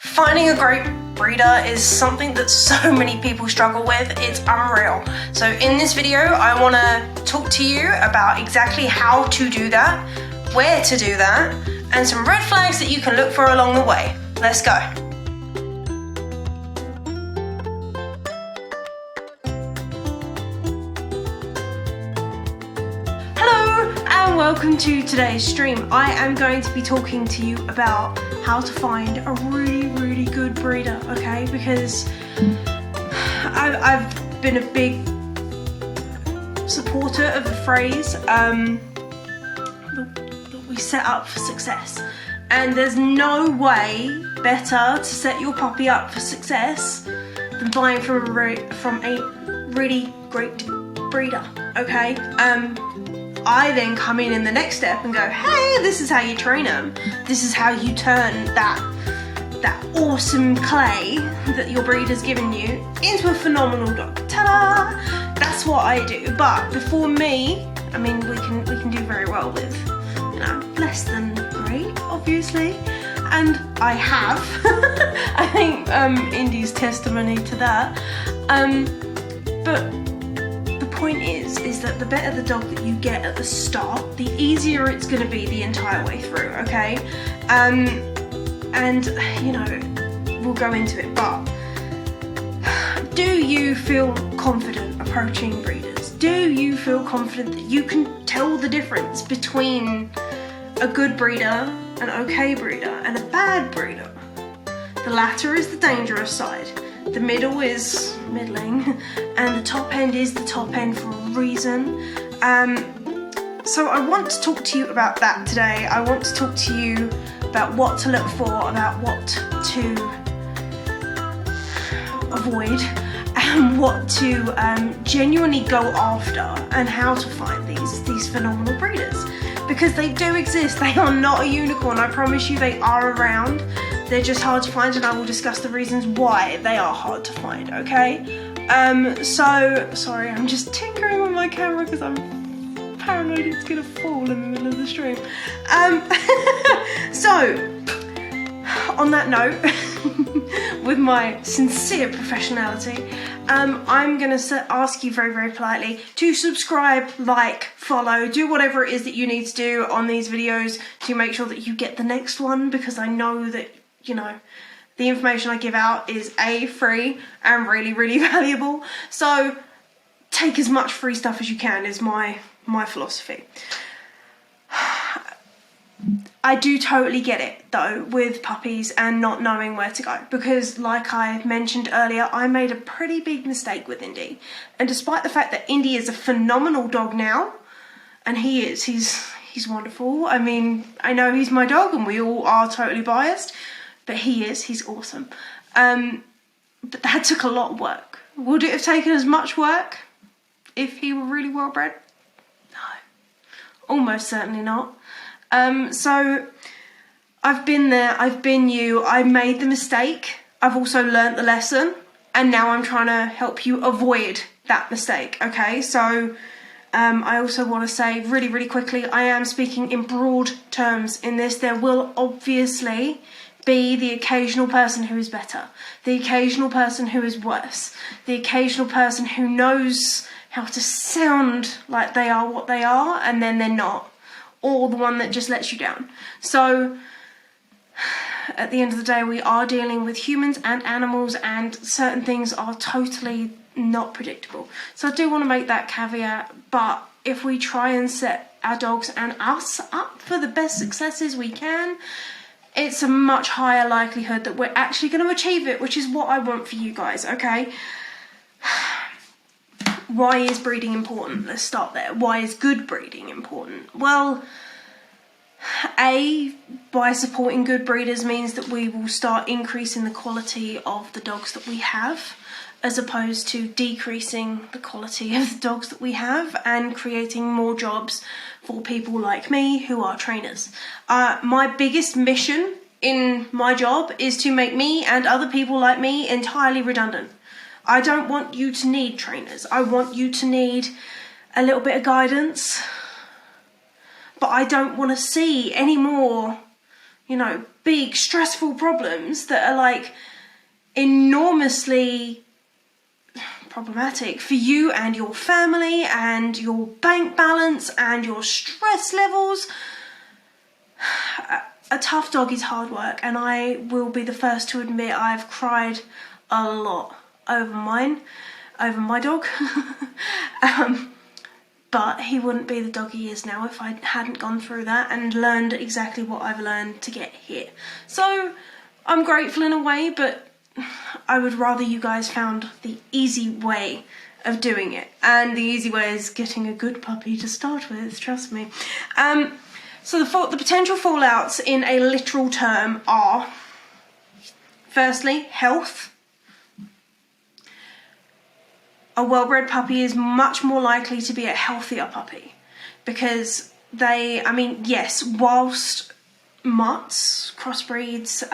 Finding a great breeder is something that so many people struggle with. It's unreal. So in this video, I want to talk to you about exactly how to do that, where to do that, and some red flags that you can look for along the way. Let's go. Hello and welcome to today's stream. I am going to be talking to you about how to find a really good breeder, okay? Because I've been a big supporter of the phrase that we set up for success, and there's no way better to set your puppy up for success than buying from a really great breeder, okay? I then come in the next step and go, hey, this is how you train them. This is how you turn that awesome clay that your breeder's given you into a phenomenal dog. Ta-da! That's what I do. But before me, I mean, we can do very well with, less than great, obviously. And I have. I think Indy's testimony to that. But the point is that the better the dog that you get at the start, the easier it's going to be the entire way through, okay? And, we'll go into it, but do you feel confident approaching breeders? Do you feel confident that you can tell the difference between a good breeder, an okay breeder, and a bad breeder? The latter is the dangerous side. The middle is middling, and the top end is the top end for a reason. So I want to talk to you about that today. I want to talk to you about what to look for, about what to avoid, and what to genuinely go after, and how to find these phenomenal breeders. Because they do exist. They are not a unicorn. I promise you they are around. They're just hard to find, and I will discuss the reasons why they are hard to find, okay? So, sorry, I'm just tinkering with my camera because I'm paranoid it's gonna fall in the middle of the stream. So, on that note, with my sincere professionality, I'm gonna ask you very politely to subscribe, like, follow, do whatever it is that you need to do on these videos to make sure that you get the next one, because I know that, the information I give out is free and really valuable. So take as much free stuff as you can is my philosophy. I do totally get it though with puppies and not knowing where to go, because like I mentioned earlier, I made a pretty big mistake with Indy, and despite the fact that Indy is a phenomenal dog now, and he's wonderful. I mean, I know he's my dog and we all are totally biased, but he's awesome. But that took a lot of work. Would it have taken as much work if he were really well bred? No, almost certainly not. So I've been there, I've been you, I made the mistake, I've also learnt the lesson, and now I'm trying to help you avoid that mistake, okay? So I also want to say really quickly, I am speaking in broad terms in this. There will obviously be the occasional person who is better, the occasional person who is worse, the occasional person who knows how to sound like they are what they are and then they're not, or the one that just lets you down. So at the end of the day, we are dealing with humans and animals, and certain things are totally not predictable. So I do want to make that caveat, but if we try and set our dogs and us up for the best successes we can, it's a much higher likelihood that we're actually going to achieve it, which is what I want for you guys, okay? Why is breeding important? Let's start there. Why is good breeding important? Well, by supporting good breeders means that we will start increasing the quality of the dogs that we have, as opposed to decreasing the quality of the dogs that we have and creating more jobs for people like me who are trainers. My biggest mission in my job is to make me and other people like me entirely redundant. I don't want you to need trainers. I want you to need a little bit of guidance, but I don't want to see any more, big, stressful problems that are like enormously problematic for you and your family and your bank balance and your stress levels. A tough dog is hard work, and I will be the first to admit I've cried a lot over my dog. But he wouldn't be the dog he is now if I hadn't gone through that and learned exactly what I've learned to get here. So I'm grateful in a way, but I would rather you guys found the easy way of doing it. And the easy way is getting a good puppy to start with, trust me. So the potential fallouts in a literal term are, firstly, health. A well-bred puppy is much more likely to be a healthier puppy because yes, whilst mutts, crossbreeds,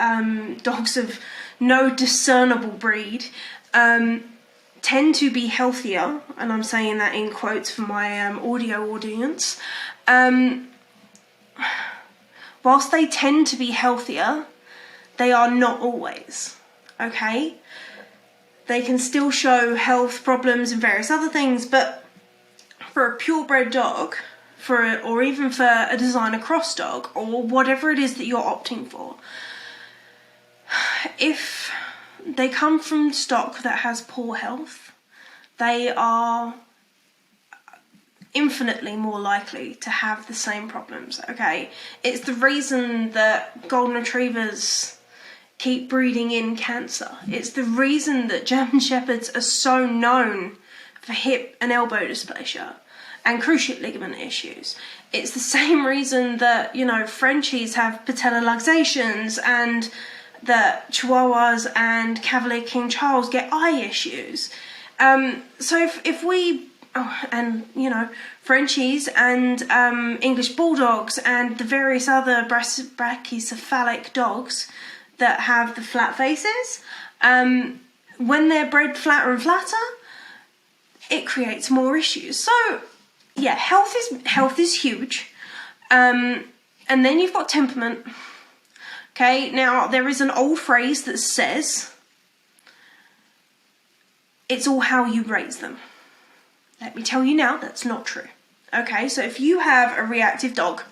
dogs of no discernible breed tend to be healthier, and I'm saying that in quotes for my audio audience, whilst they tend to be healthier, they are not always, okay? They can still show health problems and various other things, but for a purebred dog, or even for a designer cross dog, or whatever it is that you're opting for, if they come from stock that has poor health, they are infinitely more likely to have the same problems, okay? It's the reason that golden retrievers keep breeding in cancer. It's the reason that German Shepherds are so known for hip and elbow dysplasia and cruciate ligament issues. It's the same reason that, Frenchies have patellar luxations and that Chihuahuas and Cavalier King Charles get eye issues. So if we, Frenchies and English Bulldogs and the various other brachycephalic dogs that have the flat faces, when they're bred flatter and flatter, it creates more issues. So, yeah, health is huge. And then you've got temperament. Okay, now there is an old phrase that says, it's all how you raise them. Let me tell you now, that's not true. Okay, so if you have a reactive dog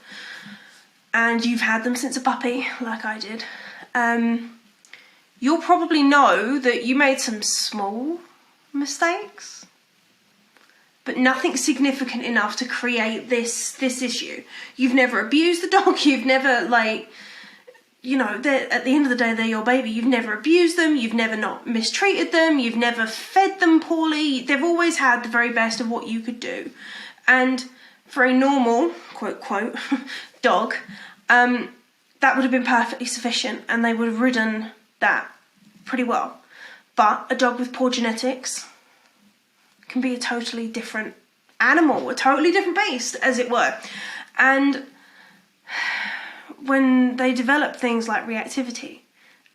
and you've had them since a puppy, like I did, you'll probably know that you made some small mistakes, but nothing significant enough to create this issue. You've never abused the dog, you've never, at the end of the day, they're your baby. You've never abused them, you've never not mistreated them, you've never fed them poorly. They've always had the very best of what you could do. And for a normal, quote, quote, dog, that would have been perfectly sufficient and they would have ridden that pretty well. But a dog with poor genetics can be a totally different animal, a totally different beast, as it were. And when they develop things like reactivity,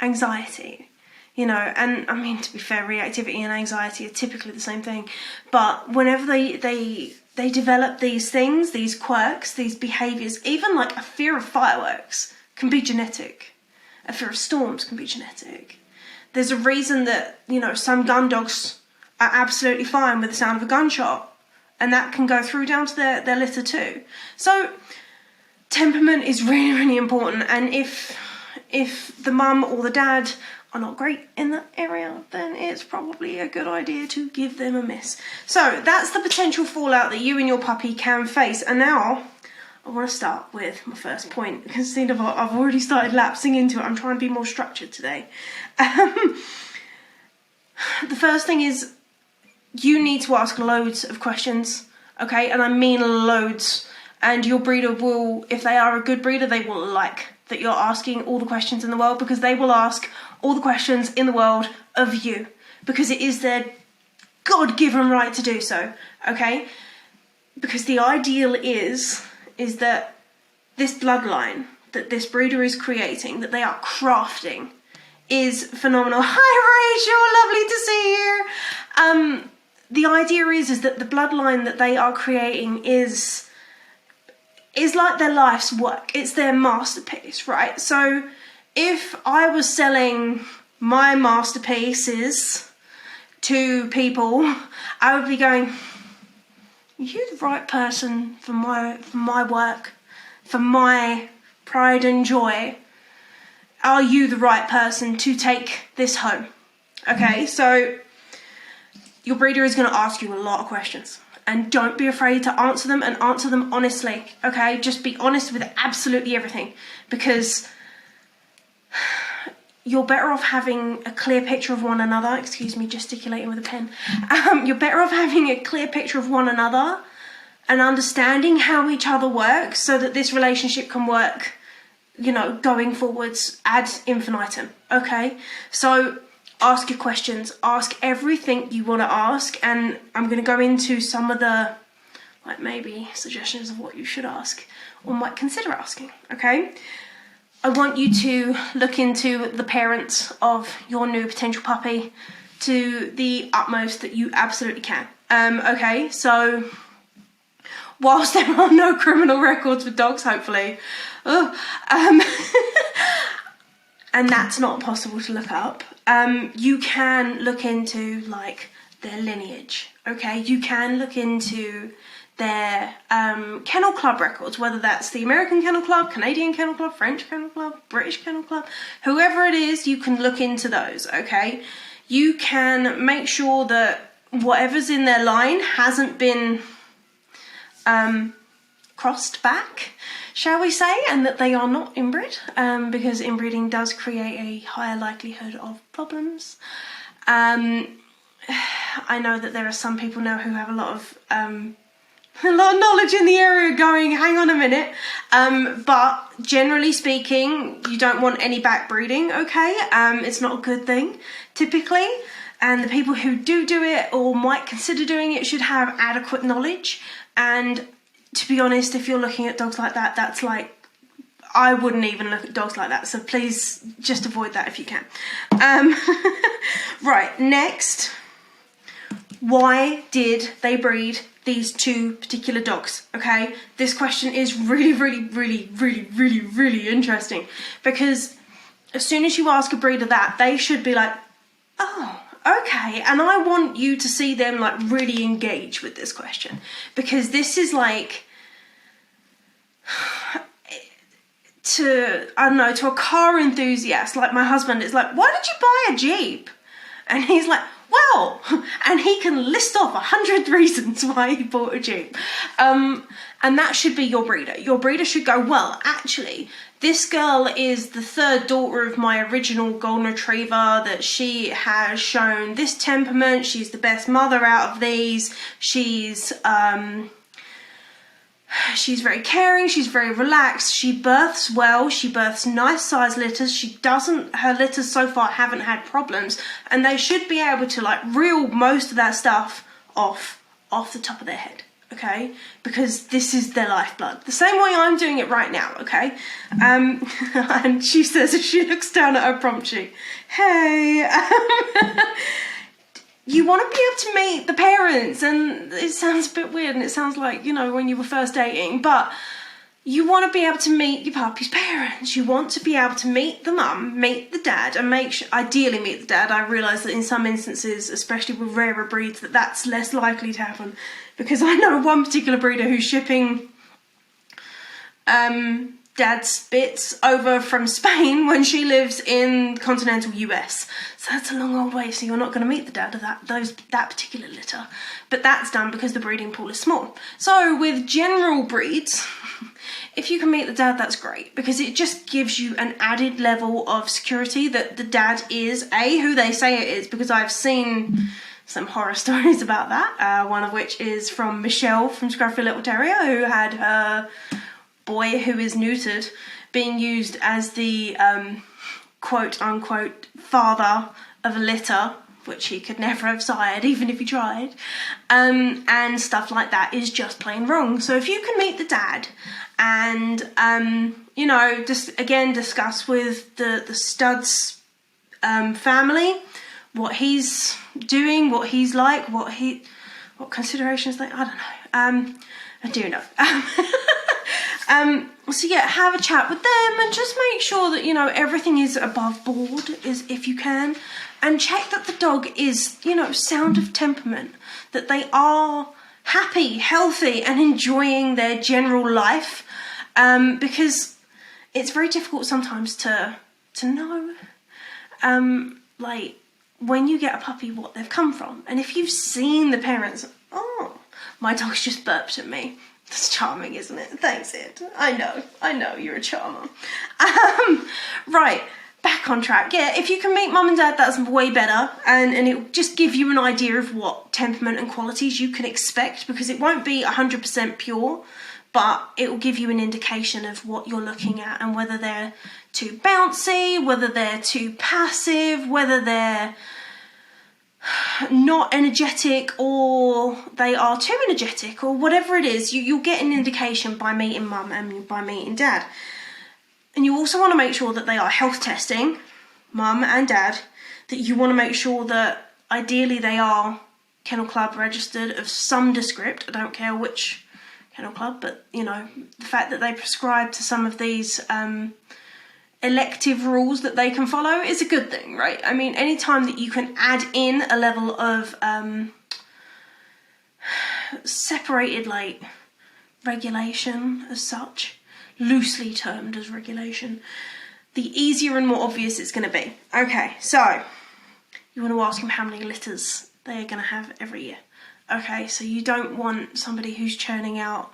anxiety, and to be fair, reactivity and anxiety are typically the same thing, but whenever they develop these things, these quirks, these behaviours, even like a fear of fireworks can be genetic. A fear of storms can be genetic. There's a reason that, some gun dogs are absolutely fine with the sound of a gunshot, and that can go through down to their litter too. So temperament is really, really important, and if the mum or the dad are not great in that area, then it's probably a good idea to give them a miss. So that's the potential fallout that you and your puppy can face. And now I want to start with my first point, because I've already started lapsing into it. I'm trying to be more structured today. The first thing is you need to ask loads of questions, okay? And I mean loads. And your breeder will, if they are a good breeder, they will like that you're asking all the questions in the world, because they will ask all the questions in the world of you, because it is their God-given right to do so, okay? Because the ideal is that this bloodline that this breeder is creating, that they are crafting, is phenomenal. Hi Rachel, lovely to see you. The idea is that the bloodline that they are creating is like their life's work. It's their masterpiece, right? So if I was selling my masterpieces to people, I would be going, are you the right person for my work, for my pride and joy? Are you the right person to take this home? Okay, so your breeder is going to ask you a lot of questions, and don't be afraid to answer them, and answer them honestly. Okay, just be honest with absolutely everything, because you're better off having a clear picture of one another. Excuse me, gesticulating with a pen. You're better off having a clear picture of one another and understanding how each other works, so that this relationship can work, you know, going forwards ad infinitum. Okay, so ask your questions, ask everything you want to ask, and I'm going to go into some of the, like, maybe suggestions of what you should ask or might consider asking. Okay, I want you to look into the parents of your new potential puppy to the utmost that you absolutely can. Okay, so whilst there are no criminal records with dogs, hopefully, and that's not possible to look up, you can look into, like, their lineage. Okay, you can look into their kennel club records, whether that's the American Kennel Club, Canadian Kennel Club, French Kennel Club, British Kennel Club, whoever it is, you can look into those. Okay, you can make sure that whatever's in their line hasn't been crossed back, shall we say, and that they are not inbred, because inbreeding does create a higher likelihood of problems. I know that there are some people now who have a lot of knowledge in the area going, hang on a minute, but generally speaking, you don't want any backbreeding. Okay, it's not a good thing typically, and the people who do it or might consider doing it should have adequate knowledge. And to be honest, if you're looking at dogs like that, that's like, I wouldn't even look at dogs like that, so please just avoid that if you can. Right, next, why did they breed these two particular dogs? Okay, this question is really interesting, because as soon as you ask a breeder that, they should be like, oh, okay, and I want you to see them, like, really engage with this question, because this is like, to, I don't know, to a car enthusiast like my husband, it's like, why did you buy a Jeep? And he's like, well, and he can list off 100 reasons why he bought a Jeep. And that should be your breeder. Your breeder should go, well, actually, this girl is the third daughter of my original golden retriever, that she has shown this temperament. She's the best mother out of these. She's very caring, she's very relaxed, she births well, she births nice sized litters, her litters so far haven't had problems, and they should be able to, like, reel most of that stuff off the top of their head, okay? Because this is their lifeblood. The same way I'm doing it right now, okay? And she says, as she looks down at her prompt sheet, hey, you want to be able to meet the parents, and it sounds a bit weird, and it sounds like, you know, when you were first dating, but you want to be able to meet your puppy's parents. You want to be able to meet the mum, meet the dad, and ideally meet the dad. I realise that in some instances, especially with rarer breeds, that's less likely to happen, because I know one particular breeder who's shipping dad's bits over from Spain when she lives in continental US. So that's a long old way, so you're not going to meet the dad of that particular litter. But that's done because the breeding pool is small. So with general breeds, if you can meet the dad, that's great, because it just gives you an added level of security that the dad is, who they say it is, because I've seen some horror stories about that, one of which is from Michelle from Scruffy Little Terrier, who had her boy, who is neutered, being used as the quote-unquote father of a litter, which he could never have sired, even if he tried, and stuff like that is just plain wrong. So if you can meet the dad and, you know, just again discuss with the stud's family what he's doing, what he's like, what considerations they, I don't know, I do know. So yeah, have a chat with them and just make sure that, you know, everything is above board, is if you can, and check that the dog is, you know, sound of temperament, that they are happy, healthy, and enjoying their general life, because it's very difficult sometimes to know, like, when you get a puppy, what they've come from. And if you've seen the parents, oh, my dog's just burped at me. That's charming, isn't it? Thanks, Ed. I know, you're a charmer. Right, back on track. Yeah, if you can meet mum and dad, that's way better. And it'll just give you an idea of what temperament and qualities you can expect, because it won't be 100% pure, but it will give you an indication of what you're looking at and whether they're too bouncy, whether they're too passive, whether they're not energetic or they are too energetic, or whatever it is. You'll get an indication by meeting mum and by meeting dad. And you also want to make sure that they are health testing, mum and dad, that you want to make sure that ideally they are Kennel Club registered of some descript. I don't care which kennel club, but you know, the fact that they prescribe to some of these elective rules that they can follow is a good thing, right? I mean, anytime that you can add in a level of separated, like, regulation as such, loosely termed as regulation, the easier and more obvious it's going to be. Okay, so you want to ask them how many litters they are going to have every year. Okay, so you don't want somebody who's churning out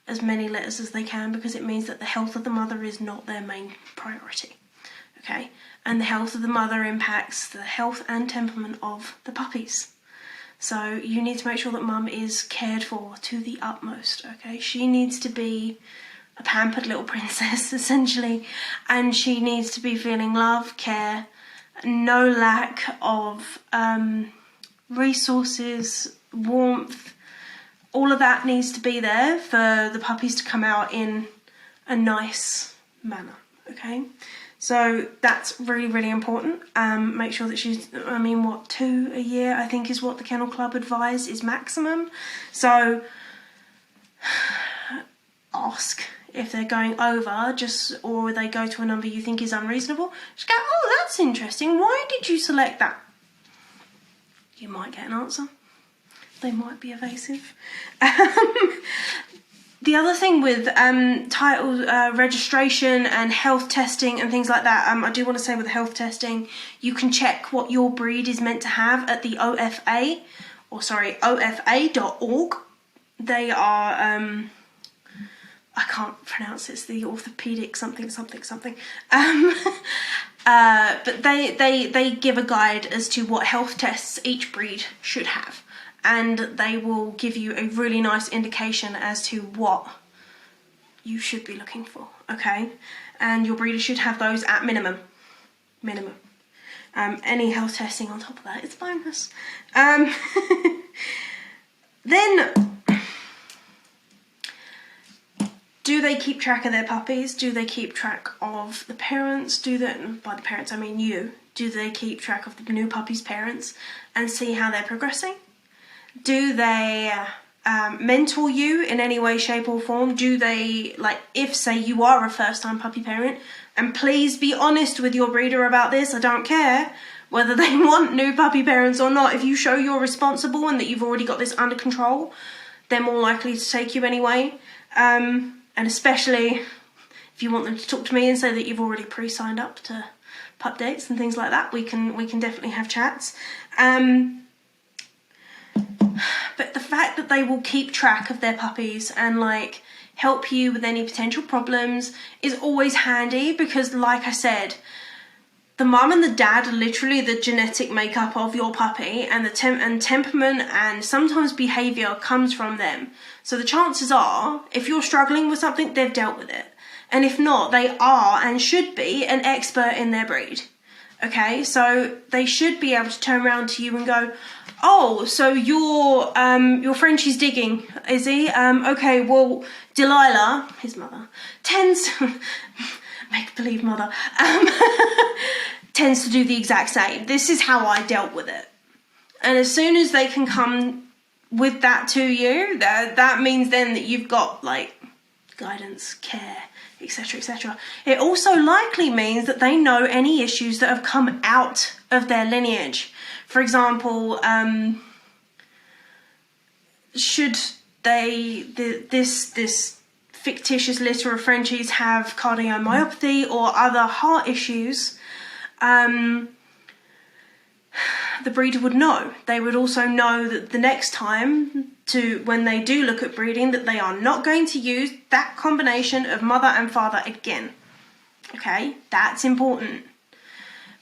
as many litters as they can, because it means that the health of the mother is not their main priority. Okay, and the health of the mother impacts the health and temperament of the puppies. So you need to make sure that mum is cared for to the utmost. Okay, she needs to be a pampered little princess, essentially, and she needs to be feeling love, care, no lack of resources, warmth. All of that needs to be there for the puppies to come out in a nice manner, okay? So that's really, really important. Make sure that she's, 2 a year, I think, is what the Kennel Club advise is maximum. So ask if they're going over, or they go to a number you think is unreasonable. Just go, oh, that's interesting. Why did you select that? You might get an answer. They might be evasive. The other thing with title registration and health testing and things like that, I do want to say with health testing, you can check what your breed is meant to have at the OFA, OFA.org. They are, I can't pronounce it, it's the orthopedic something. But they give a guide as to what health tests each breed should have. And they will give you a really nice indication as to what you should be looking for, okay? And your breeder should have those at minimum. Any health testing on top of that is bonus. Then, do they keep track of their puppies? Do they keep track of the parents? By the parents I mean you. Do they keep track of the new puppy's parents and see how they're progressing? Do they mentor you in any way, shape or form? Do they, if say you are a first time puppy parent, and please be honest with your breeder about this, I don't care whether they want new puppy parents or not. If you show you're responsible and that you've already got this under control, they're more likely to take you anyway. And especially if you want them to talk to me and say that you've already pre-signed up to pup dates and things like that, we can definitely have chats. But the fact that they will keep track of their puppies and help you with any potential problems is always handy, because like I said, the mum and the dad are literally the genetic makeup of your puppy, and the temperament and sometimes behaviour comes from them. So the chances are, if you're struggling with something, they've dealt with it. And if not, they are and should be an expert in their breed. Okay, so they should be able to turn around to you and go, oh, so your Frenchie's digging, is he? Okay, well, Delilah, his mother, make-believe mother, tends to do the exact same. This is how I dealt with it. And as soon as they can come with that to you, that means then that you've got, guidance, care, etc., etc. It also likely means that they know any issues that have come out of their lineage. For example, should this fictitious litter of Frenchies have cardiomyopathy or other heart issues, the breeder would know. They would also know that the next time, when they do look at breeding, that they are not going to use that combination of mother and father again. Okay, that's important.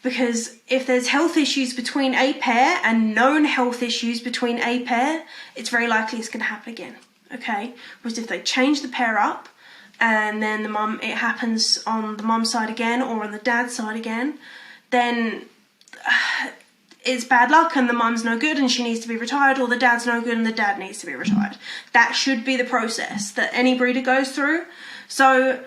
Because if there's health issues between a pair and known health issues between a pair, it's very likely it's going to happen again. Okay, whereas if they change the pair up and then it happens on the mum's side again or on the dad's side again, then it's bad luck and the mum's no good and she needs to be retired, or the dad's no good and the dad needs to be retired. That should be the process that any breeder goes through. So,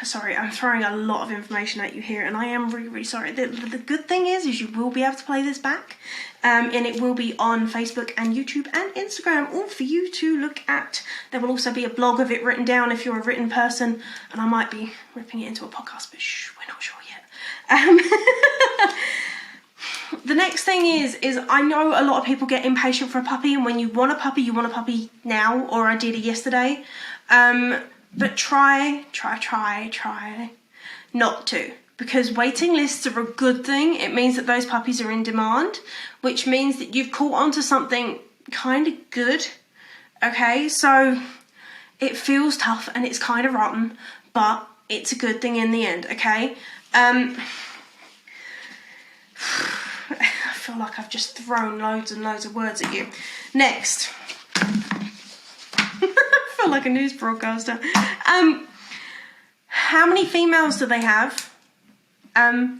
sorry, I'm throwing a lot of information at you here, and I am really, really sorry. The good thing is you will be able to play this back, and it will be on Facebook and YouTube and Instagram, all for you to look at. There will also be a blog of it written down if you're a written person, and I might be ripping it into a podcast, but shh, we're not sure yet. The next thing is I know a lot of people get impatient for a puppy, and when you want a puppy, you want a puppy now, or ideally yesterday. But try not to, because waiting lists are a good thing. It means that those puppies are in demand, which means that you've caught onto something kind of good. Okay, so it feels tough and it's kind of rotten, but it's a good thing in the end, okay? I feel like I've just thrown loads and loads of words at you. Next. I feel like a news broadcaster. How many females do they have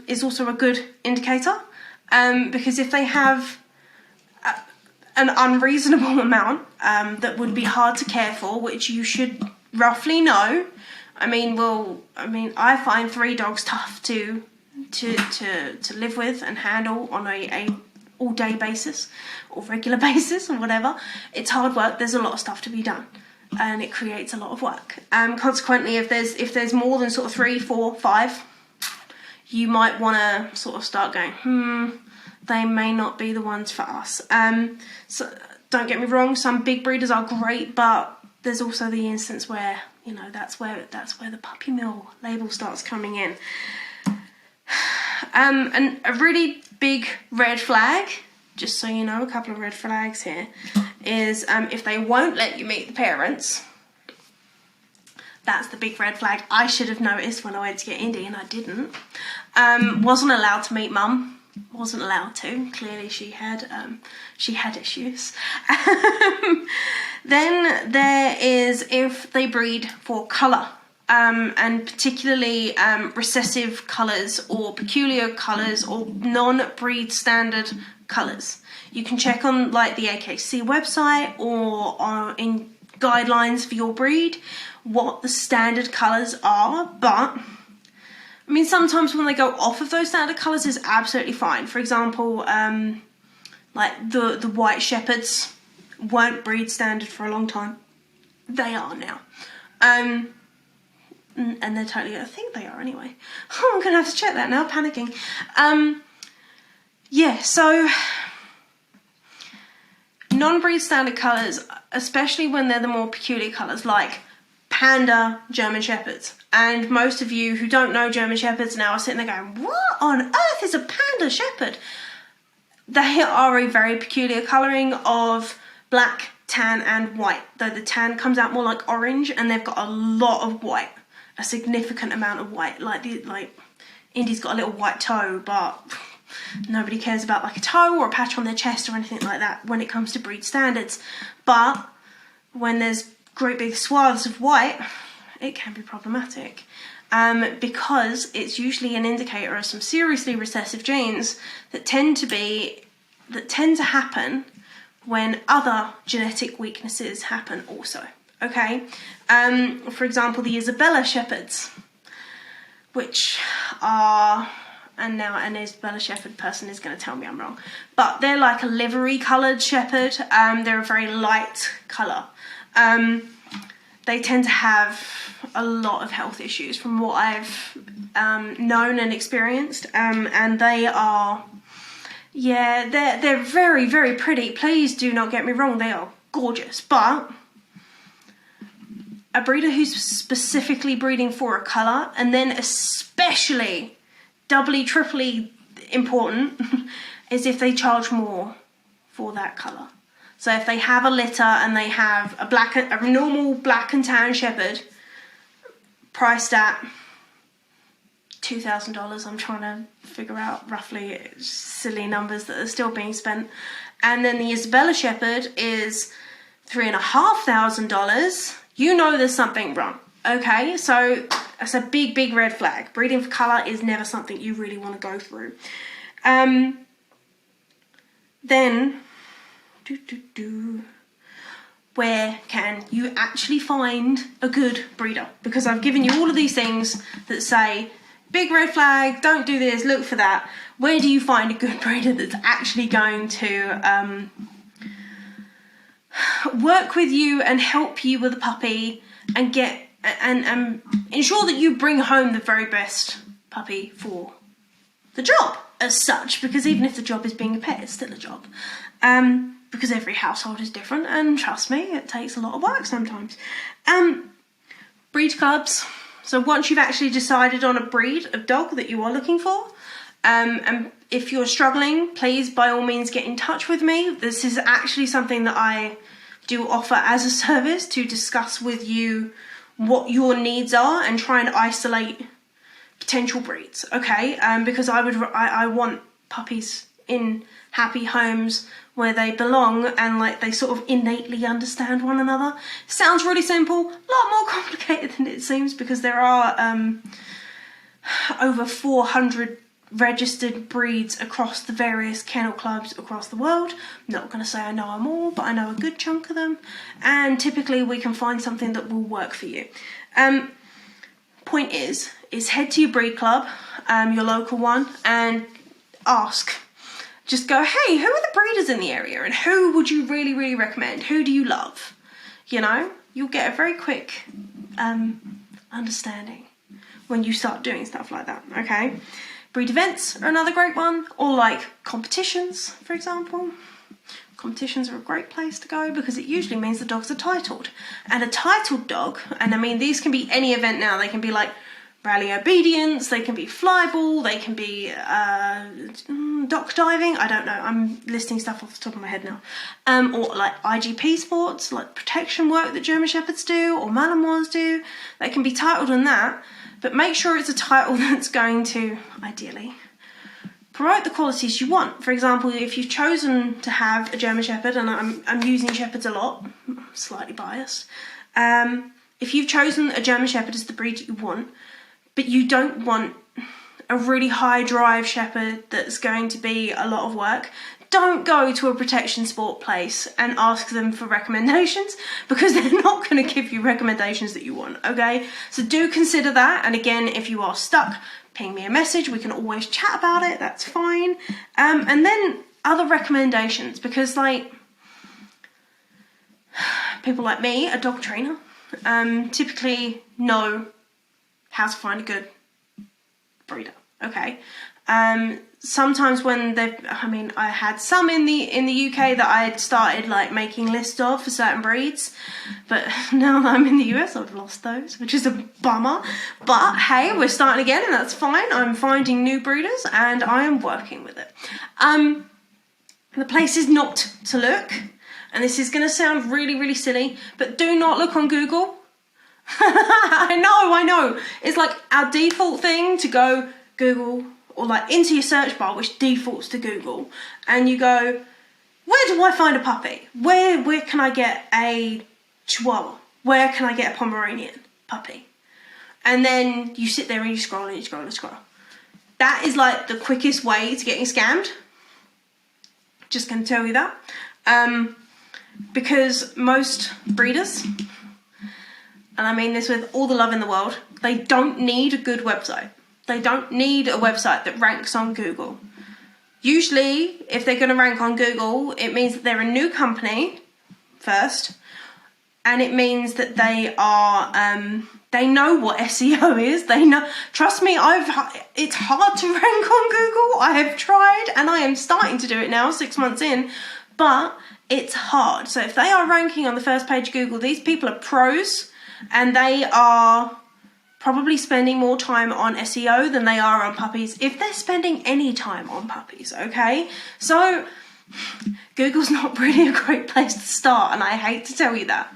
is also a good indicator, because if they have an unreasonable amount that would be hard to care for, which you should roughly know. I find 3 dogs tough to live with and handle on a all-day basis or regular basis or whatever. It's hard work. There's a lot of stuff to be done, and it creates a lot of work. Consequently, if there's more than sort of 3, 4, 5, you might want to sort of start going, they may not be the ones for us. So don't get me wrong, some big breeders are great, but there's also the instance where, that's where the puppy mill label starts coming in. And a really big red flag, just so you know, a couple of red flags here, is if they won't let you meet the parents. That's the big red flag I should have noticed when I went to get Indy, and I didn't. Wasn't allowed to meet mum. Wasn't allowed to. Clearly she had issues. Then there is if they breed for colour. And particularly recessive colours or peculiar colours or non-breed standard colours. You can check on like the AKC website or in guidelines for your breed what the standard colours are, but sometimes when they go off of those standard colours is absolutely fine. For example, like the white shepherds weren't breed standard for a long time. They are now. And they're totally, I think they are anyway. Oh, I'm going to have to check that now, panicking. So non-breed standard colours, especially when they're the more peculiar colours, like panda German shepherds. And most of you who don't know German shepherds now are sitting there going, what on earth is a panda shepherd? They are a very peculiar colouring of black, tan and white, though the tan comes out more like orange, and they've got a lot of white. A significant amount of white, like Indy's got a little white toe, but nobody cares about like a toe or a patch on their chest or anything like that when it comes to breed standards. But when there's great big swaths of white, it can be problematic, because it's usually an indicator of some seriously recessive genes that tend to happen when other genetic weaknesses happen also. Okay, for example, the Isabella shepherds, which are, and now an Isabella shepherd person is going to tell me I'm wrong, but they're like a livery coloured shepherd. They're a very light colour. they tend to have a lot of health issues from what I've known and experienced, and they are, yeah, they're very, very pretty. Please do not get me wrong, they are gorgeous, but a breeder who's specifically breeding for a colour, and then especially doubly, triply important is if they charge more for that colour. So if they have a litter and they have a normal black and tan shepherd priced at $2,000, I'm trying to figure out roughly silly numbers that are still being spent, and then the Isabella shepherd is $3,500, you know there's something wrong. Okay, so that's a big, big red flag. Breeding for colour is never something you really want to go through. Then, where can you actually find a good breeder? Because I've given you all of these things that say, big red flag, don't do this, look for that. Where do you find a good breeder that's actually going to work with you and help you with a puppy and get and ensure that you bring home the very best puppy for the job as such? Because even if the job is being a pet, it's still a job. Because every household is different, and trust me, it takes a lot of work sometimes. Breed clubs. So once you've actually decided on a breed of dog that you are looking for, and if you're struggling, please by all means get in touch with me. This is actually something that I do offer as a service, to discuss with you what your needs are and try and isolate potential breeds, okay? Because I want puppies in happy homes where they belong and like they sort of innately understand one another. Sounds really simple, a lot more complicated than it seems, because there are over 400 registered breeds across the various kennel clubs across the world. I'm not going to say I know them all, but I know a good chunk of them, and typically we can find something that will work for you. Point is head to your breed club, your local one, and ask. Just go, hey, who are the breeders in the area and who would you really, really recommend? Who do you love? You know, you'll get a very quick understanding when you start doing stuff like that, okay? Breed events are another great one, or like competitions, for example. Competitions are a great place to go because it usually means the dogs are titled. And a titled dog, and I mean these can be any event now, they can be like rally obedience, they can be flyball, they can be dock diving, I don't know, I'm listing stuff off the top of my head now. Or like IGP sports, like protection work that German Shepherds do or Malinois do, they can be titled on that, but make sure it's a title that's going to, ideally, promote the qualities you want. For example, if you've chosen to have a German Shepherd, and I'm using Shepherds a lot, I'm slightly biased, if you've chosen a German Shepherd as the breed that you want, but you don't want a really high drive shepherd that's going to be a lot of work, don't go to a protection sport place and ask them for recommendations, because they're not going to give you recommendations that you want, okay? So do consider that, and again, if you are stuck, ping me a message, we can always chat about it, that's fine. And then other recommendations, because like people like me, a dog trainer, typically know how to find a good breeder, okay? Sometimes when I had some in the UK that I had started like making lists of for certain breeds, but now that I'm in the US, I've lost those, which is a bummer. But hey, we're starting again, and that's fine. I'm finding new breeders, and I am working with it. The places not to look, and this is going to sound really, really silly, but do not look on Google. I know. It's like our default thing to go Google, or like into your search bar, which defaults to Google, and you go, where do I find a puppy? Where can I get a Chihuahua? Where can I get a Pomeranian puppy? And then you sit there and you scroll and you scroll and scroll. That is like the quickest way to getting scammed. Just going to tell you that. Because most breeders, and I mean this with all the love in the world, they don't need a good website. They don't need a website that ranks on Google. Usually, if they're going to rank on Google, it means that they're a new company first, and it means that they are they know what SEO is. They know. Trust me, it's hard to rank on Google. I have tried, and I am starting to do it now, 6 months in, but it's hard. So if they are ranking on the first page of Google, these people are pros, and they are probably spending more time on SEO than they are on puppies, if they're spending any time on puppies, okay? So Google's not really a great place to start, and I hate to tell you that.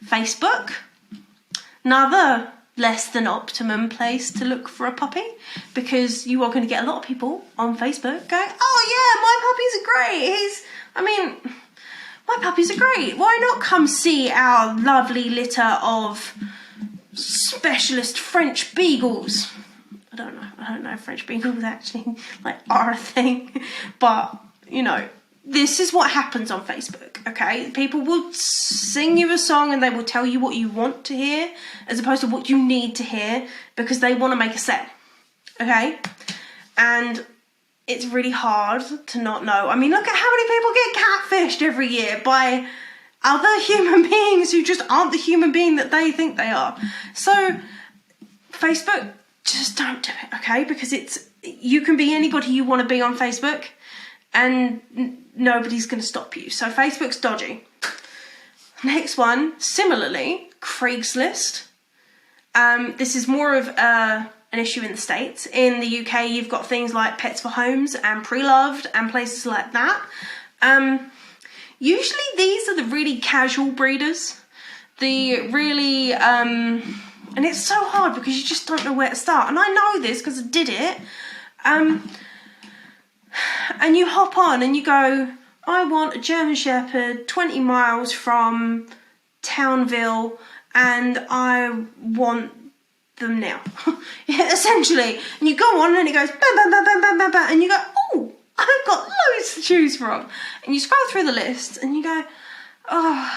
Facebook, another less than optimum place to look for a puppy, because you are going to get a lot of people on Facebook going, oh yeah, my puppies are great. My puppies are great. Why not come see our lovely litter of specialist French beagles? I don't know if French beagles actually are a thing, but you know, this is what happens on Facebook, okay? People will sing you a song and they will tell you what you want to hear as opposed to what you need to hear, because they want to make a sale, okay? And it's really hard to not know. I mean, look at how many people get catfished every year by other human beings who just aren't the human being that they think they are. So Facebook, just don't do it, okay? Because you can be anybody you want to be on Facebook, and nobody's going to stop you. So Facebook's dodgy. Next one, similarly, Craigslist. This is more of an issue in the States. In the UK, you've got things like Pets for Homes and Pre-Loved and places like that. Usually these are the really casual breeders. The really, and it's so hard because you just don't know where to start. And I know this because I did it. And you hop on and you go, I want a German Shepherd 20 miles from Townville, and I want them now. Yeah, essentially. And you go on and it goes, bam, bam, bam, bam, bam, bam, bam, and you go, oh, I've got loads to choose from. And you scroll through the list and you go, oh,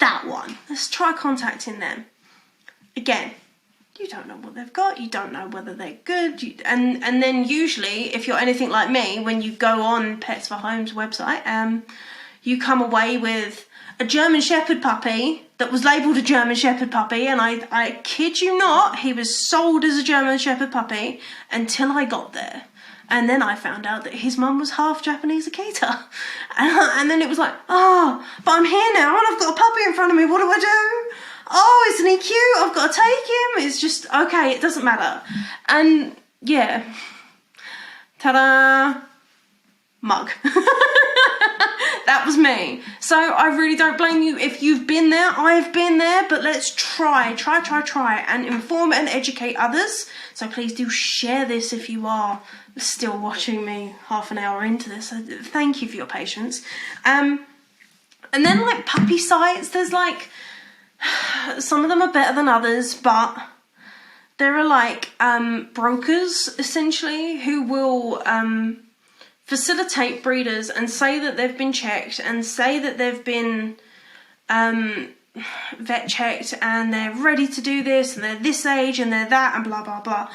that one. Let's try contacting them. Again, you don't know what they've got, you don't know whether they're good, and then usually, if you're anything like me, when you go on Pets for Homes website, you come away with a German Shepherd puppy that was labelled a German Shepherd puppy, and I kid you not, he was sold as a German Shepherd puppy until I got there. And then I found out that his mum was half Japanese Akita. And then it was like, oh, but I'm here now and I've got a puppy in front of me, what do I do? Oh, isn't he cute? I've got to take him. It's just, okay, it doesn't matter. And yeah, ta-da, mug. That was me. So I really don't blame you if you've been there. I've been there, but let's try and inform and educate others. So please do share this if you are still watching me half an hour into this. So thank you for your patience. And then like puppy sites, there's like, some of them are better than others, but there are like brokers essentially who will facilitate breeders and say that they've been checked and say that they've been vet checked and they're ready to do this and they're this age and they're that and blah blah blah.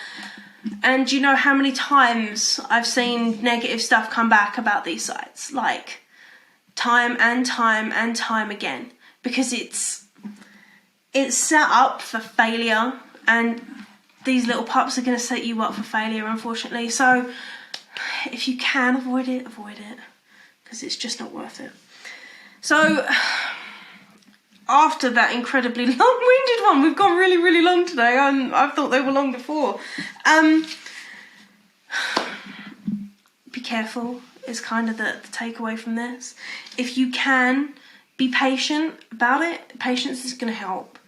And you know how many times I've seen negative stuff come back about these sites, like time and time and time again, because it's set up for failure, and these little pups are going to set you up for failure, unfortunately. So if you can avoid it, because it's just not worth it. So after that incredibly long-winded one, we've gone really, really long today. I thought they were long before. Be careful is kind of the takeaway from this. If you can, be patient about it. Patience is going to help.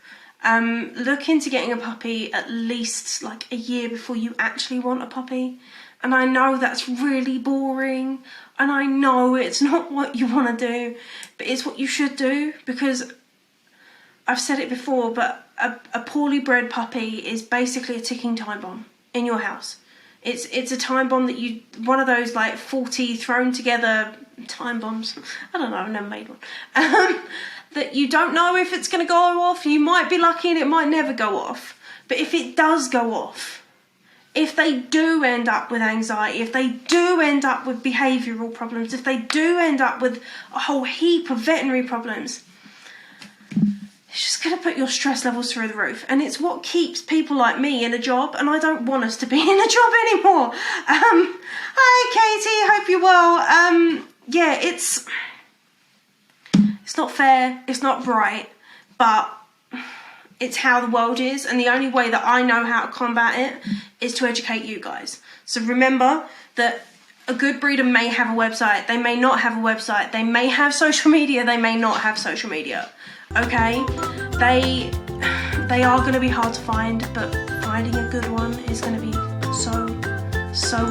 Look into getting a puppy at least like a year before you actually want a puppy. And I know that's really boring, and I know it's not what you want to do, but it's what you should do, because I've said it before, but a poorly bred puppy is basically a ticking time bomb in your house. It's a time bomb that one of those like 40 thrown together time bombs. I don't know, I've never made one. That you don't know if it's going to go off. You might be lucky and it might never go off. But if it does go off, if they do end up with anxiety, if they do end up with behavioural problems, if they do end up with a whole heap of veterinary problems, it's just going to put your stress levels through the roof. And it's what keeps people like me in a job, and I don't want us to be in a job anymore. Hi, Katie, hope you're well. Yeah, it's not fair, it's not right, but it's how the world is, and the only way that I know how to combat it is to educate you guys. So remember that a good breeder may have a website, they may not have a website, they may have social media, they may not have social media, okay? They are going to be hard to find, but finding a good one is going to be so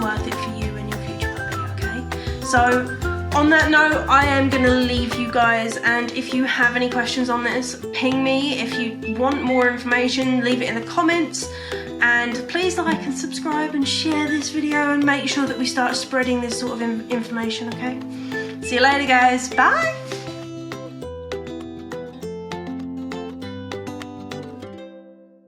worth it for you and your future puppy, okay? So on that note, I am going to leave you guys, and if you have any questions on this, ping me. If you want more information, leave it in the comments, and please like and subscribe and share this video and make sure that we start spreading this sort of information, okay? See you later, guys. Bye!